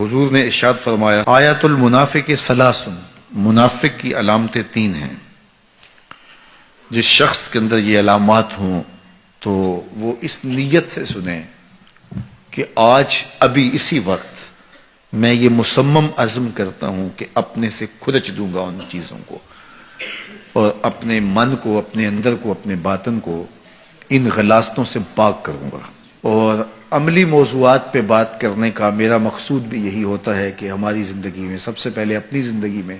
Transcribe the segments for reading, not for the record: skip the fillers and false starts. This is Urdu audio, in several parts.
حضور نے ارشاد فرمایا آیات المنافق ثلاث، منافق کی علامتیں تین ہیں. جس شخص کے اندر یہ علامات ہوں تو وہ اس نیت سے سنیں کہ آج ابھی اسی وقت میں یہ مصمم عزم کرتا ہوں کہ اپنے سے کھرچ دوں گا ان چیزوں کو، اور اپنے من کو، اپنے اندر کو، اپنے باطن کو ان غلاظتوں سے پاک کروں گا. اور عملی موضوعات پہ بات کرنے کا میرا مقصود بھی یہی ہوتا ہے کہ ہماری زندگی میں سب سے پہلے اپنی زندگی میں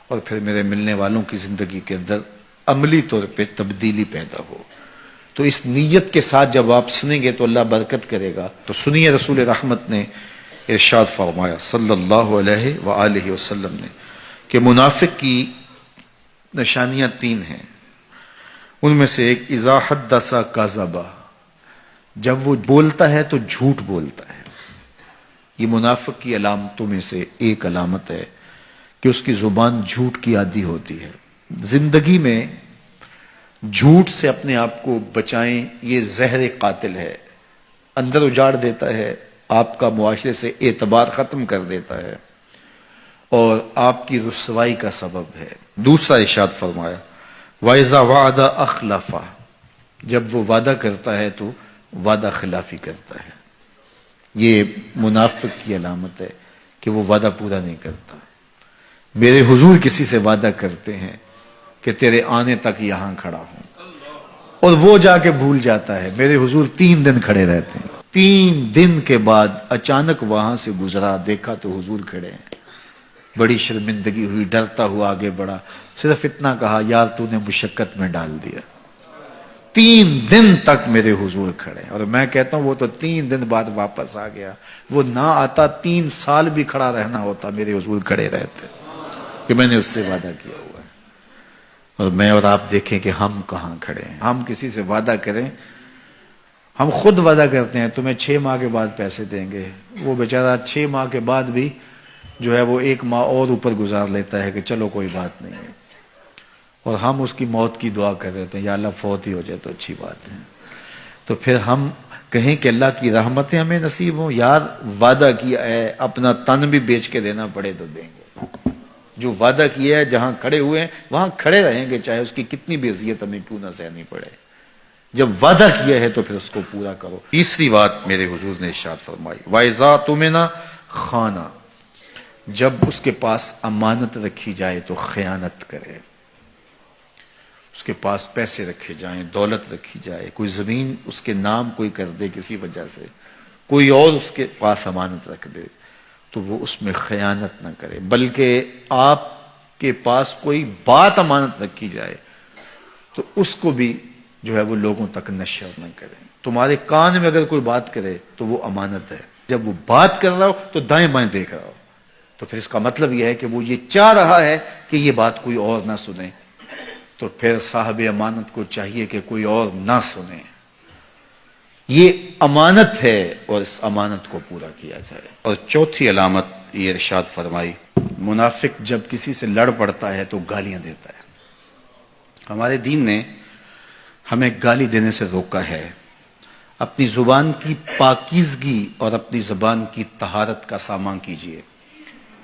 اور پھر میرے ملنے والوں کی زندگی کے اندر عملی طور پہ تبدیلی پیدا ہو. تو اس نیت کے ساتھ جب آپ سنیں گے تو اللہ برکت کرے گا. تو سنیے رسول رحمت نے ارشاد فرمایا صلی اللہ علیہ وآلہ وسلم نے کہ منافق کی نشانیاں تین ہیں. ان میں سے ایک اذا حدث کذب، جب وہ بولتا ہے تو جھوٹ بولتا ہے. یہ منافق کی علامتوں میں سے ایک علامت ہے کہ اس کی زبان جھوٹ کی عادی ہوتی ہے. زندگی میں جھوٹ سے اپنے آپ کو بچائیں، یہ زہر قاتل ہے. اندر اجاڑ دیتا ہے، آپ کا معاشرے سے اعتبار ختم کر دیتا ہے اور آپ کی رسوائی کا سبب ہے. دوسرا ارشاد فرمایا وَإِذَا وَعَدَ أَخْلَفَ، جب وہ وعدہ کرتا ہے تو وعدہ خلافی کرتا ہے. یہ منافق کی علامت ہے کہ وہ وعدہ پورا نہیں کرتا. میرے حضور کسی سے وعدہ کرتے ہیں کہ تیرے آنے تک یہاں کھڑا ہوں، اور وہ جا کے بھول جاتا ہے. میرے حضور 3 دن کھڑے رہتے ہیں. 3 دن کے بعد اچانک وہاں سے گزرا، دیکھا تو حضور کھڑے ہیں. بڑی شرمندگی ہوئی، ڈرتا ہوا آگے بڑھا، صرف اتنا کہا یار تو نے مشقت میں ڈال دیا. 3 دن تک میرے حضور کھڑے. اور میں کہتا ہوں وہ تو 3 دن بعد واپس آ گیا. وہ نہ آتا 3 سال بھی کھڑا رہنا ہوتا، میرے حضور کھڑے رہتے کہ میں نے اس سے وعدہ کیا ہوا ہے. اور میں اور آپ دیکھیں کہ ہم کہاں کھڑے ہیں. ہم کسی سے وعدہ کریں، ہم خود وعدہ کرتے ہیں تمہیں 6 ماہ کے بعد پیسے دیں گے. وہ بیچارہ 6 ماہ کے بعد بھی جو ہے وہ 1 ماہ اور اوپر گزار لیتا ہے کہ چلو کوئی بات نہیں ہے. اور ہم اس کی موت کی دعا کر رہے ہیں یا اللہ فوت ہی ہو جائے تو اچھی بات ہے. تو پھر ہم کہیں کہ اللہ کی رحمتیں ہمیں نصیب ہوں. یار وعدہ کیا ہے، اپنا تن بھی بیچ کے دینا پڑے تو دیں گے. جو وعدہ کیا ہے جہاں کھڑے ہوئے ہیں وہاں کھڑے رہیں گے، چاہے اس کی کتنی بھی اذیت ہمیں کیوں نہ سہنی پڑے. جب وعدہ کیا ہے تو پھر اس کو پورا کرو. تیسری بات میرے حضور نے ارشاد فرمائی وَإِذَا تُؤْمِنَ خَانَ، جب اس کے پاس امانت رکھی جائے تو خیانت کرے. اس کے پاس پیسے رکھے جائیں، دولت رکھی جائے، کوئی زمین اس کے نام کوئی کر دے کسی وجہ سے، کوئی اور اس کے پاس امانت رکھ دے تو وہ اس میں خیانت نہ کرے. بلکہ آپ کے پاس کوئی بات امانت رکھی جائے تو اس کو بھی جو ہے وہ لوگوں تک نشر نہ کرے. تمہارے کان میں اگر کوئی بات کرے تو وہ امانت ہے. جب وہ بات کر رہا ہو تو دائیں بائیں دیکھ رہا ہو تو پھر اس کا مطلب یہ ہے کہ وہ یہ چاہ رہا ہے کہ یہ بات کوئی اور نہ سنے. تو پھر صاحب امانت کو چاہیے کہ کوئی اور نہ سنے. یہ امانت ہے اور اس امانت کو پورا کیا جائے. اور چوتھی علامت یہ ارشاد فرمائی منافق جب کسی سے لڑ پڑتا ہے تو گالیاں دیتا ہے. ہمارے دین نے ہمیں گالی دینے سے روکا ہے. اپنی زبان کی پاکیزگی اور اپنی زبان کی طہارت کا سامان کیجیے.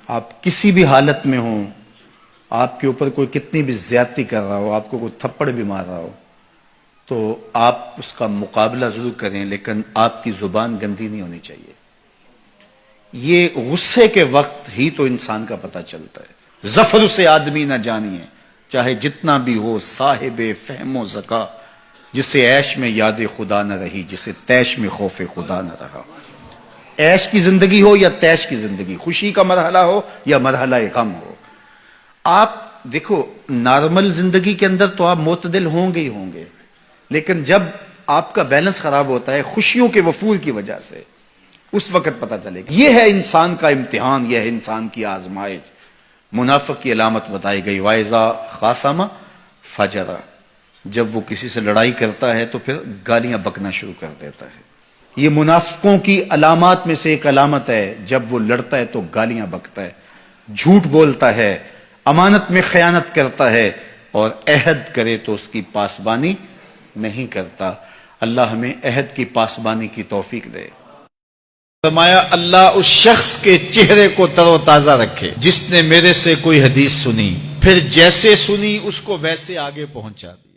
آپ کسی بھی حالت میں ہوں، آپ کے اوپر کوئی کتنی بھی زیادتی کر رہا ہو، آپ کو کوئی تھپڑ بھی مار رہا ہو تو آپ اس کا مقابلہ ضرور کریں، لیکن آپ کی زبان گندی نہیں ہونی چاہیے. یہ غصے کے وقت ہی تو انسان کا پتہ چلتا ہے. ظفر سے آدمی نہ جانیے چاہے جتنا بھی ہو، صاحب فہم و ذکا، جسے عیش میں یاد خدا نہ رہی، جسے تیش میں خوف خدا نہ رہا. عیش کی زندگی ہو یا تیش کی زندگی، خوشی کا مرحلہ ہو یا مرحلہ غم ہو، آپ دیکھو نارمل زندگی کے اندر تو آپ معتدل ہوں گے ہی ہوں گے، لیکن جب آپ کا بیلنس خراب ہوتا ہے خوشیوں کے وفور کی وجہ سے، اس وقت پتہ چلے گا. یہ ہے انسان کا امتحان، یہ ہے انسان کی آزمائش. منافق کی علامت بتائی گئی وَإِذَا خَاصَمَ فَجَرَ، جب وہ کسی سے لڑائی کرتا ہے تو پھر گالیاں بکنا شروع کر دیتا ہے. یہ منافقوں کی علامات میں سے ایک علامت ہے، جب وہ لڑتا ہے تو گالیاں بکتا ہے، جھوٹ بولتا ہے، امانت میں خیانت کرتا ہے، اور عہد کرے تو اس کی پاسبانی نہیں کرتا. اللہ ہمیں عہد کی پاسبانی کی توفیق دے. فرمایا اللہ اس شخص کے چہرے کو تر و تازہ رکھے جس نے میرے سے کوئی حدیث سنی، پھر جیسے سنی اس کو ویسے آگے پہنچا دی۔